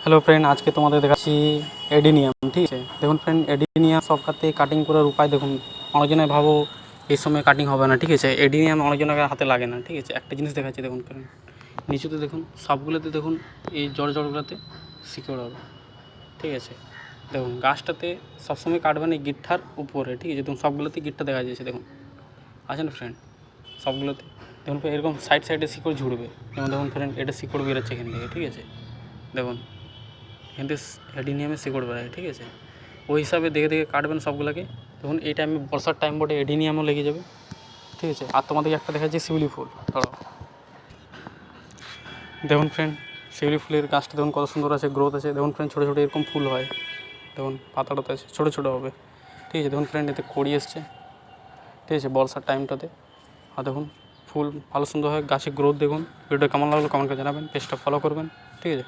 Hello friend, আজকে তোমাদের দেখাচ্ছি এডিনিয়াম। ঠিক আছে, দেখুন ফ্রেন্ড, এডিনিয়াম সবকাতে কাটিং করার উপায় দেখুন। অনেকজনে ভাবো এই সময় কাটিং হবে না। ঠিক আছে, এডিনিয়াম অনেকজনের হাতে লাগে না। ঠিক আছে, একটা জিনিস দেখাচ্ছি দেখুন ফ্রেন্ড, নিচুতে দেখুন, সবগুলোতে দেখুন এই জড়গুলোতে সিকিউর হবে। ঠিক আছে, দেখুন গাছটাতে সবসময় কাটবেন এই গিটটার উপরে। ঠিক আছে, দেখুন সবগুলোতে গিটটা দেখা যাচ্ছে, দেখুন আছে না ফ্রেন্ড, সবগুলোতে দেখুন এরকম সাইড সাইডে শিকড় ঝুড়বে। যেমন দেখুন ফ্রেন্ড, এটা শিকড় বেরোচ্ছে এখান থেকে। ঠিক আছে, দেখুন কিন্তু এডিনিয়ামে শিকড় বেরোয়। ঠিক আছে, ওই হিসাবে দেখে দেখে কাটবেন সবগুলোকে। দেখুন এই টাইমে বর্ষার টাইম বটে, এডিনিয়ামও লেগে যাবে। ঠিক আছে, আর তোমাদেরকে একটা দেখাচ্ছি শিউলি ফুল। ধরো দেখুন ফ্রেন্ড, শিউলি ফুলের গাছটা দেখুন কত সুন্দর আছে, গ্রোথ আছে। দেখুন ফ্রেন্ড, ছোটো ছোটো এরকম ফুল হয়। দেখুন পাতাটাতে আছে, ছোটো ছোটো হবে। ঠিক আছে, দেখুন ফ্রেন্ড, এতে কড়ি এসছে। ঠিক আছে, বর্ষার টাইমটাতে। আর দেখুন ফুল ভালো সুন্দর হয়, গাছের গ্রোথ দেখুন। ভিডিওটা কেমন লাগলো কমেন্ট করে জানাবেন, পেজটা ফলো করবেন। ঠিক আছে।